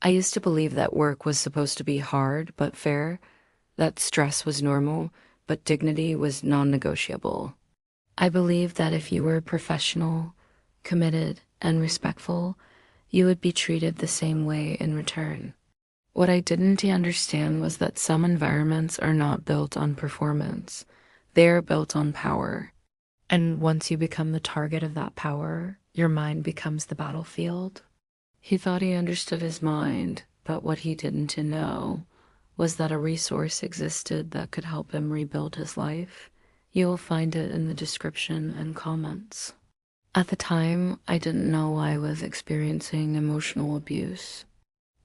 I used to believe that work was supposed to be hard but fair, that stress was normal, but dignity was non-negotiable. I believed that if you were professional, committed, and respectful, you would be treated the same way in return. What I didn't understand was that some environments are not built on performance. They are built on power. And once you become the target of that power, your mind becomes the battlefield. He thought he understood his mind, but what he didn't know was that a resource existed that could help him rebuild his life. You will find it in the description and comments. At the time, I didn't know I was experiencing emotional abuse.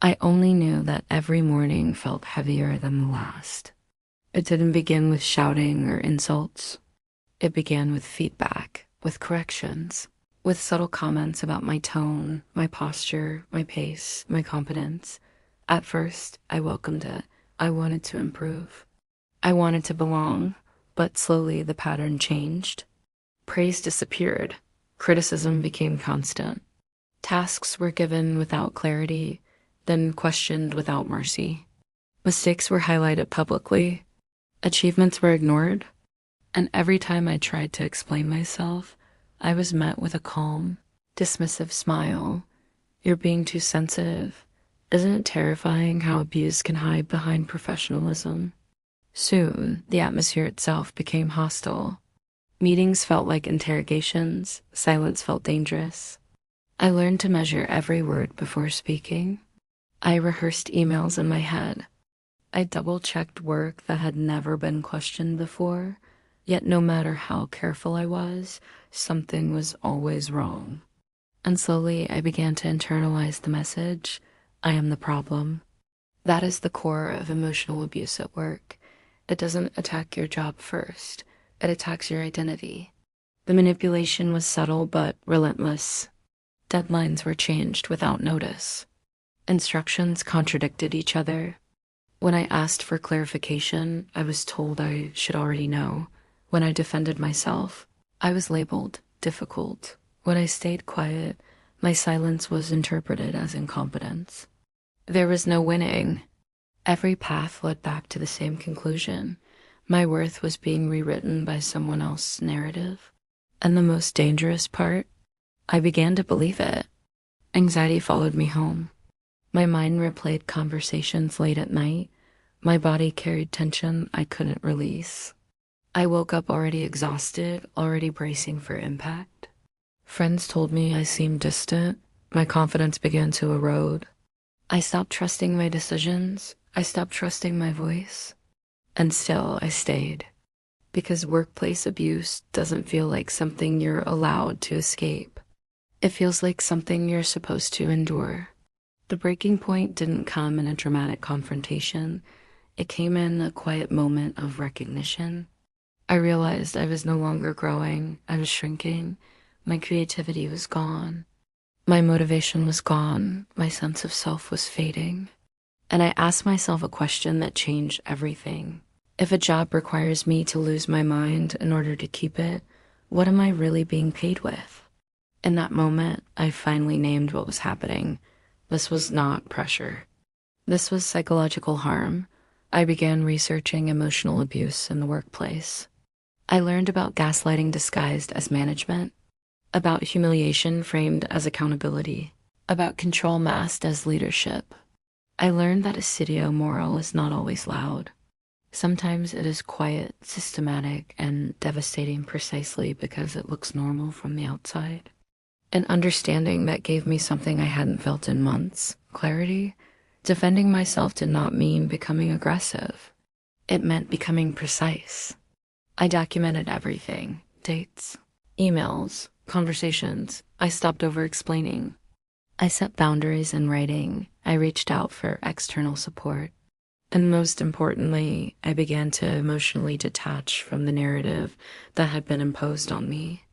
I only knew that every morning felt heavier than the last. It didn't begin with shouting or insults. It began with feedback, with corrections, with subtle comments about my tone, my posture, my pace, my competence. At first, I welcomed it. I wanted to improve. I wanted to belong, but slowly the pattern changed. Praise disappeared. Criticism became constant. Tasks were given without clarity, then questioned without mercy. Mistakes were highlighted publicly. Achievements were ignored. And every time I tried to explain myself, I was met with a calm, dismissive smile. You're being too sensitive. Isn't it terrifying how abuse can hide behind professionalism? Soon, the atmosphere itself became hostile. Meetings felt like interrogations. Silence felt dangerous. I learned to measure every word before speaking. I rehearsed emails in my head. I double-checked work that had never been questioned before. Yet no matter how careful I was, something was always wrong. And slowly I began to internalize the message, I am the problem. That is the core of emotional abuse at work. It doesn't attack your job first. It attacks your identity. The manipulation was subtle but relentless. Deadlines were changed without notice. Instructions contradicted each other. When I asked for clarification, I was told I should already know. When I defended myself, I was labeled difficult. When I stayed quiet, my silence was interpreted as incompetence. There was no winning. Every path led back to the same conclusion. My worth was being rewritten by someone else's narrative. And the most dangerous part, I began to believe it. Anxiety followed me home. My mind replayed conversations late at night. My body carried tension I couldn't release. I woke up already exhausted, already bracing for impact. Friends told me I seemed distant. My confidence began to erode. I stopped trusting my decisions. I stopped trusting my voice. And still, I stayed. Because workplace abuse doesn't feel like something you're allowed to escape. It feels like something you're supposed to endure. The breaking point didn't come in a dramatic confrontation. It came in a quiet moment of recognition. I realized I was no longer growing. I was shrinking. My creativity was gone. My motivation was gone. My sense of self was fading. And I asked myself a question that changed everything. If a job requires me to lose my mind in order to keep it, what am I really being paid with? In that moment, I finally named what was happening. This was not pressure. This was psychological harm. I began researching emotional abuse in the workplace. I learned about gaslighting disguised as management, about humiliation framed as accountability, about control masked as leadership. I learned that assidio moral is not always loud. Sometimes it is quiet, systematic, and devastating precisely because it looks normal from the outside. An understanding that gave me something I hadn't felt in months, clarity. Defending myself did not mean becoming aggressive. It meant becoming precise. I documented everything, dates, emails, conversations. I stopped over-explaining. I set boundaries in writing. I reached out for external support. And most importantly, I began to emotionally detach from the narrative that had been imposed on me.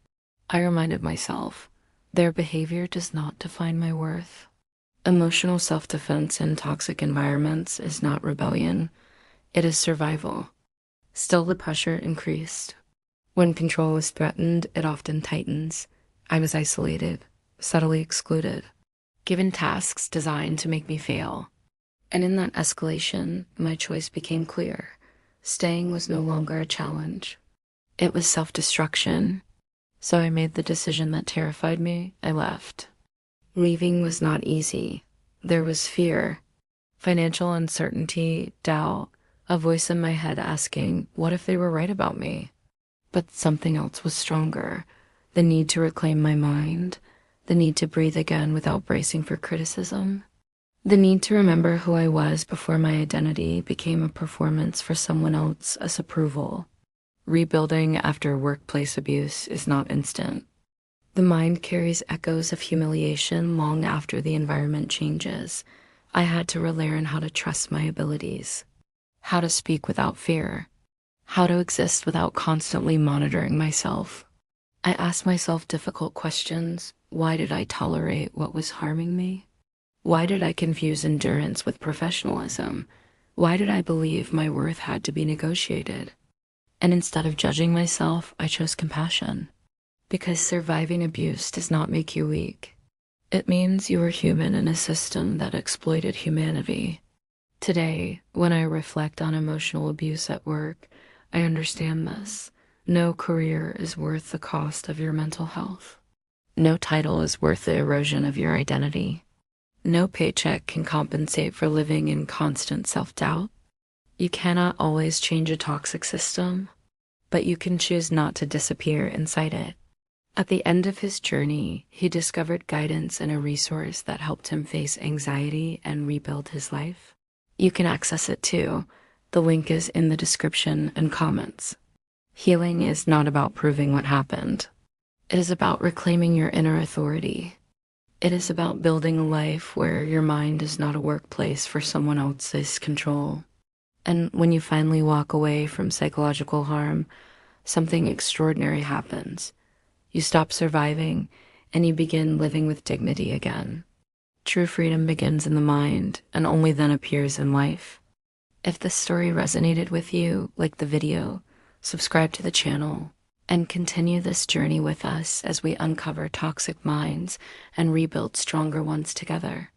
I reminded myself, their behavior does not define my worth. Emotional self-defense in toxic environments is not rebellion. It is survival. Still, the pressure increased. When control is threatened, it often tightens. I was isolated, subtly excluded. given tasks designed to make me fail. And in that escalation, my choice became clear. Staying was no longer a challenge. It was self-destruction. So I made the decision that terrified me. I left. Leaving was not easy. There was fear, financial uncertainty, doubt, a voice in my head asking, what if they were right about me? But something else was stronger. The need to reclaim my mind, the need to breathe again without bracing for criticism, the need to remember who I was before my identity became a performance for someone else's approval. Rebuilding after workplace abuse is not instant. The mind carries echoes of humiliation long after the environment changes. I had to relearn how to trust my abilities, how to speak without fear, how to exist without constantly monitoring myself. I asked myself difficult questions. Why did I tolerate what was harming me? Why did I confuse endurance with professionalism? Why did I believe my worth had to be negotiated? And instead of judging myself, I chose compassion. Because surviving abuse does not make you weak. It means you are human in a system that exploited humanity. Today, when I reflect on emotional abuse at work, I understand this. No career is worth the cost of your mental health. No title is worth the erosion of your identity. No paycheck can compensate for living in constant self-doubt. You cannot always change a toxic system, but you can choose not to disappear inside it. At the end of his journey, he discovered guidance and a resource that helped him face anxiety and rebuild his life. You can access it too. The link is in the description and comments. Healing is not about proving what happened. It is about reclaiming your inner authority. It is about building a life where your mind is not a workplace for someone else's control. And when you finally walk away from psychological harm, something extraordinary happens. You stop surviving, and you begin living with dignity again. True freedom begins in the mind, and only then appears in life. If this story resonated with you, like the video, subscribe to the channel, and continue this journey with us as we uncover toxic minds and rebuild stronger ones together.